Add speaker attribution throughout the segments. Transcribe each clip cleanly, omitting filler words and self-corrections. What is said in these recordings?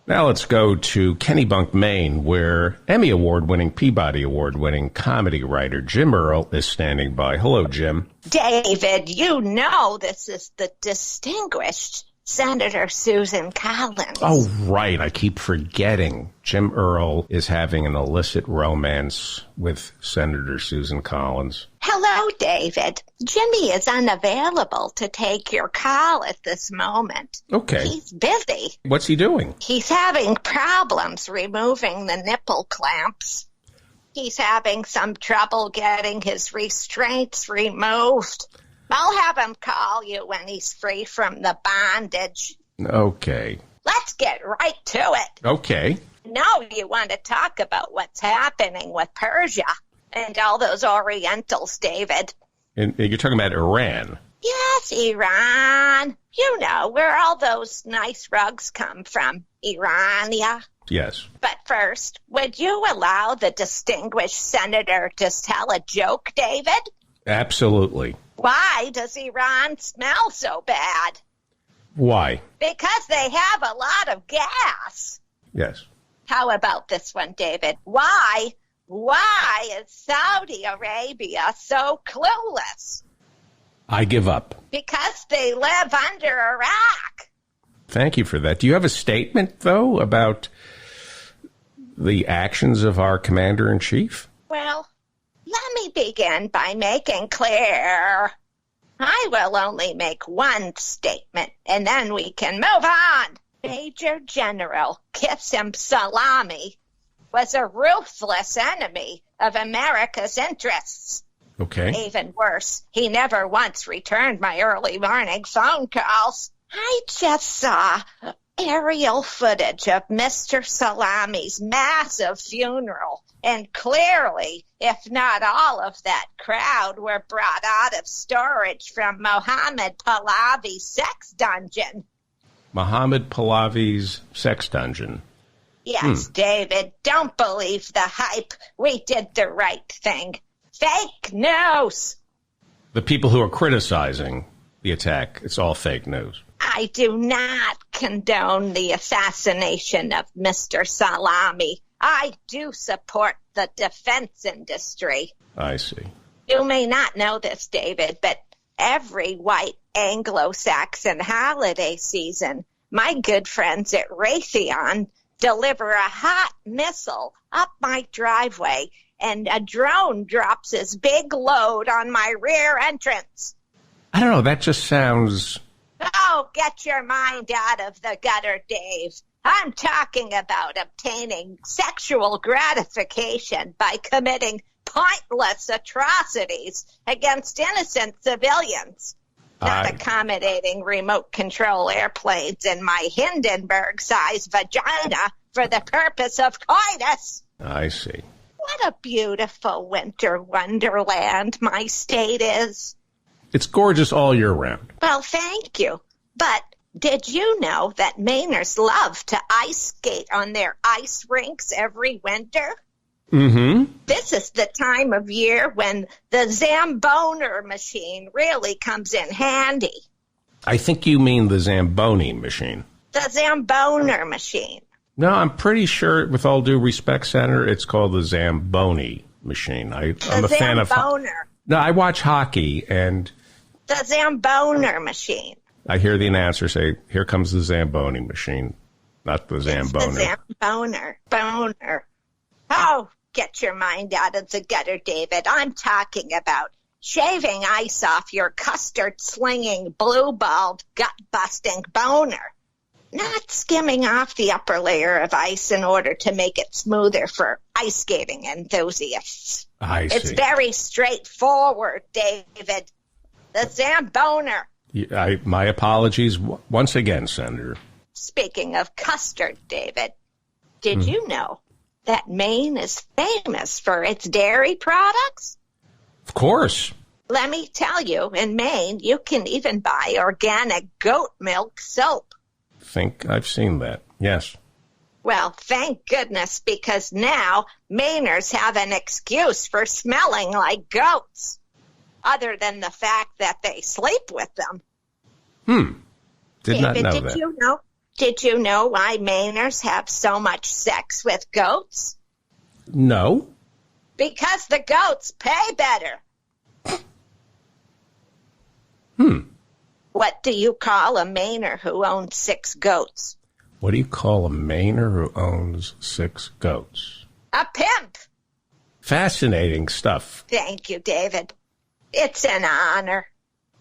Speaker 1: Now let's go to Kennebunk, Maine, where Emmy Award-winning, Peabody Award-winning comedy writer Jim Earl is standing by. Hello, Jim.
Speaker 2: David, you know this is the distinguished Senator Susan Collins.
Speaker 1: Oh, right. I keep forgetting. Jim Earl is having an illicit romance with Senator Susan Collins.
Speaker 2: Hello, David. Jimmy is unavailable to take your call at this moment.
Speaker 1: Okay.
Speaker 2: He's busy.
Speaker 1: What's he doing?
Speaker 2: He's having problems removing the nipple clamps. He's having some trouble getting his restraints removed. I'll have him call you when he's free from the bondage.
Speaker 1: Okay.
Speaker 2: Let's get right to it.
Speaker 1: Okay.
Speaker 2: Now you want to talk about what's happening with Persia and all those Orientals, David.
Speaker 1: And you're talking about Iran.
Speaker 2: Yes, Iran. You know where all those nice rugs come from. Iran, yeah.
Speaker 1: Yes.
Speaker 2: But first, would you allow the distinguished senator to tell a joke, David?
Speaker 1: Absolutely.
Speaker 2: Why does Iran smell so bad?
Speaker 1: Why?
Speaker 2: Because they have a lot of gas.
Speaker 1: Yes.
Speaker 2: How about this one, David? Why is Saudi Arabia so clueless?
Speaker 1: I give up.
Speaker 2: Because they live under Iraq.
Speaker 1: Thank you for that. Do you have a statement, though, about the actions of our commander-in-chief?
Speaker 2: Well, let me begin by making clear I will only make one statement, and then we can move on. Major General Qasem Soleimani was a ruthless enemy of America's interests.
Speaker 1: Okay.
Speaker 2: Even worse, he never once returned my early morning phone calls. I just saw aerial footage of Mr. Soleimani's massive funeral, and clearly, if not all of that crowd were brought out of storage from Mohammed Pahlavi's sex dungeon.
Speaker 1: Mohammed Pahlavi's sex dungeon.
Speaker 2: Yes, David, don't believe the hype. We did the right thing. Fake news.
Speaker 1: The people who are criticizing the attack, it's all fake news.
Speaker 2: I do not condone the assassination of Mr. Soleimani. I do support the defense industry.
Speaker 1: I see.
Speaker 2: You may not know this, David, but every white Anglo-Saxon holiday season, my good friends at Raytheon deliver a hot missile up my driveway, and a drone drops his big load on my rear entrance.
Speaker 1: I don't know, that just sounds...
Speaker 2: Oh, get your mind out of the gutter, Dave. I'm talking about obtaining sexual gratification by committing pointless atrocities against innocent civilians. Not accommodating remote control airplanes in my Hindenburg-sized vagina for the purpose of coitus.
Speaker 1: I see.
Speaker 2: What a beautiful winter wonderland my state is.
Speaker 1: It's gorgeous all year round.
Speaker 2: Well, thank you. But did you know that Mainers love to ice skate on their ice rinks every winter?
Speaker 1: Mm-hmm.
Speaker 2: This is the time of year when the Zamboner machine really comes in handy.
Speaker 1: I think you mean the Zamboni machine.
Speaker 2: The Zamboner machine.
Speaker 1: No, I'm pretty sure, with all due respect, Senator, it's called the Zamboni machine. I'm a fan of...
Speaker 2: Zamboner.
Speaker 1: No, I watch hockey, and...
Speaker 2: The Zamboner machine.
Speaker 1: I hear the announcer say, here comes the Zamboni machine, not the Zamboner.
Speaker 2: It's the Zamboner. Boner. Oh, get your mind out of the gutter, David. I'm talking about shaving ice off your custard-slinging, blue-balled, gut-busting boner. Not skimming off the upper layer of ice in order to make it smoother for ice skating enthusiasts.
Speaker 1: I see.
Speaker 2: It's very straightforward, David. The Zamboner.
Speaker 1: My apologies once again, Senator.
Speaker 2: Speaking of custard, David, did you know that Maine is famous for its dairy products?
Speaker 1: Of course.
Speaker 2: Let me tell you, in Maine, you can even buy organic goat milk soap.
Speaker 1: Think I've seen that, yes.
Speaker 2: Well, thank goodness, because now Mainers have an excuse for smelling like goats, other than the fact that they sleep with them.
Speaker 1: Did not know that.
Speaker 2: Did you know Did you know why Mainers have so much sex with goats?
Speaker 1: No.
Speaker 2: Because the goats pay better. What do you call a Mainer who owns 6 goats?
Speaker 1: What do you call a Mainer who owns 6 goats?
Speaker 2: A pimp.
Speaker 1: Fascinating stuff.
Speaker 2: Thank you, David. It's an honor.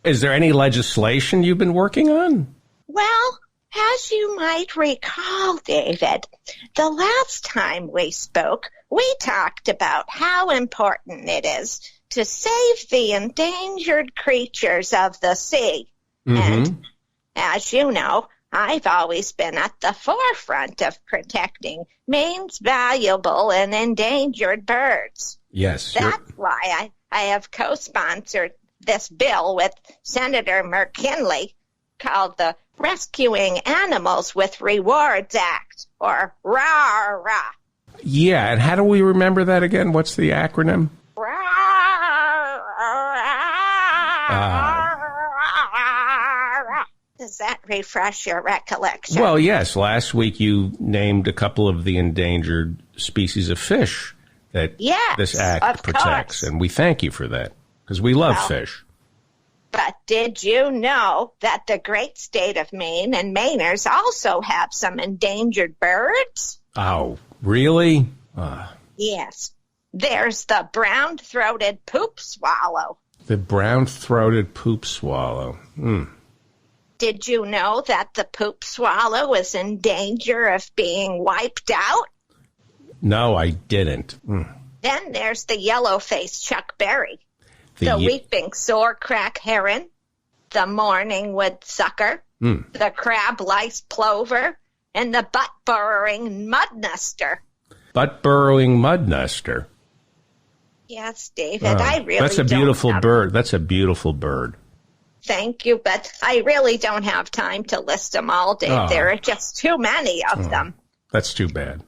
Speaker 1: Is there any legislation you've been working on?
Speaker 2: Well, as you might recall, David, the last time we spoke, we talked about how important it is to save the endangered creatures of the sea. And as you know, I've always been at the forefront of protecting Maine's valuable and endangered birds.
Speaker 1: Yes.
Speaker 2: That's why I have co-sponsored this bill with Senator McKinley called the Rescuing Animals with Rewards Act, or RARA.
Speaker 1: Yeah, and how do we remember that again? What's the acronym?
Speaker 2: Does that refresh your recollection?
Speaker 1: Well, yes. Last week you named a couple of the endangered species of fish that this act protects,
Speaker 2: course.
Speaker 1: and we thank you for that, because we love fish.
Speaker 2: But did you know that the great state of Maine and Mainers also have some endangered birds?
Speaker 1: Oh, really?
Speaker 2: Yes. There's the brown-throated poop swallow.
Speaker 1: The brown-throated poop swallow.
Speaker 2: Did you know that the poop swallow is in danger of being wiped out?
Speaker 1: No, I didn't.
Speaker 2: Then there's the yellow-faced chuckberry, the weeping sore-crack heron, the mourning woodsucker, the crab-lice plover, and the butt-burrowing mudnuster.
Speaker 1: Butt-burrowing mudnuster.
Speaker 2: Yes, David, I really
Speaker 1: That's a beautiful bird. That's a beautiful bird.
Speaker 2: Thank you, but I really don't have time to list them all, Dave. There are just too many of them.
Speaker 1: That's too bad.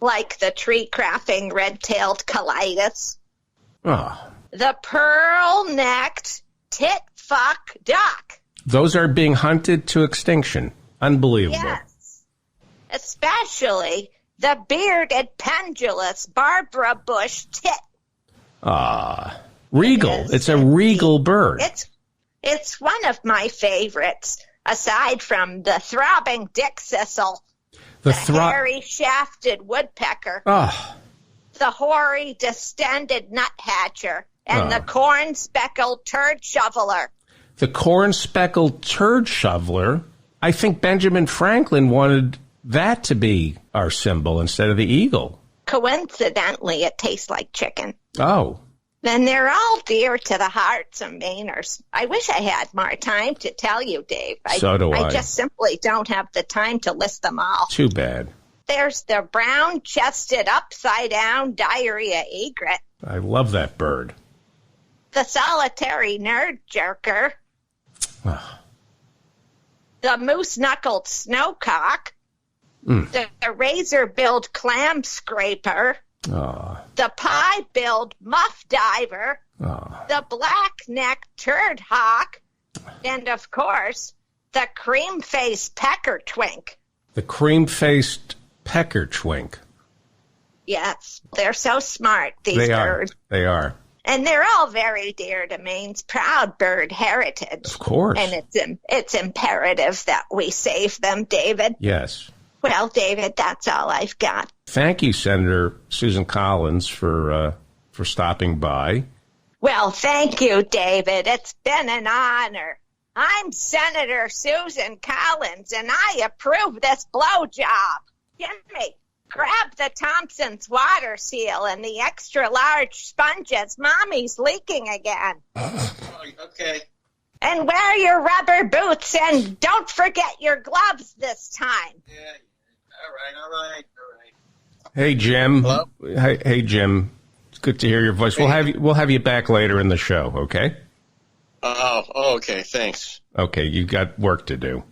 Speaker 2: Like the tree-crapping red-tailed colitis.
Speaker 1: Oh.
Speaker 2: The pearl-necked tit-fuck duck.
Speaker 1: Those are being hunted to extinction. Unbelievable.
Speaker 2: Yes. Especially the bearded pendulous Barbara Bush tit.
Speaker 1: Regal. It's a regal bird.
Speaker 2: It's one of my favorites, aside from the throbbing dick thistle, the hairy-shafted woodpecker, the hoary distended nuthatcher, and the corn-speckled turd shoveler.
Speaker 1: The corn-speckled turd shoveler? I think Benjamin Franklin wanted that to be our symbol instead of the eagle.
Speaker 2: Coincidentally, it tastes like chicken.
Speaker 1: Oh.
Speaker 2: And they're all dear to the hearts of Mainers. I wish I had more time to tell you, Dave.
Speaker 1: So do I.
Speaker 2: I just simply don't have the time to list them all.
Speaker 1: Too bad.
Speaker 2: There's the brown-chested upside-down diarrhea egret.
Speaker 1: I love that bird.
Speaker 2: The solitary nerd jerker. The moose-knuckled snowcock. The razor-billed clam scraper. The pie-billed muff diver, the black-necked turd hawk, and, of course, the cream-faced pecker twink.
Speaker 1: The cream-faced pecker twink.
Speaker 2: Yes, they're so smart, these birds.
Speaker 1: They are.
Speaker 2: And they're all very dear to Maine's proud bird heritage.
Speaker 1: Of course.
Speaker 2: And it's imperative that we save them, David.
Speaker 1: Yes.
Speaker 2: Well, David, that's all I've got.
Speaker 1: Thank you, Senator Susan Collins, for stopping by.
Speaker 2: Well, thank you, David. It's been an honor. I'm Senator Susan Collins, and I approve this blowjob. Jimmy, grab the Thompson's water seal and the extra-large sponges. Mommy's leaking again.
Speaker 3: Okay.
Speaker 2: And wear your rubber boots, and don't forget your gloves this time.
Speaker 3: Yeah. All right.
Speaker 1: Hey, Jim.
Speaker 3: Hello?
Speaker 1: Hey, Jim. It's good to hear your voice.
Speaker 3: Hey.
Speaker 1: We'll have you back later in the show, okay?
Speaker 3: Oh, okay. Thanks.
Speaker 1: Okay, you've got work to do.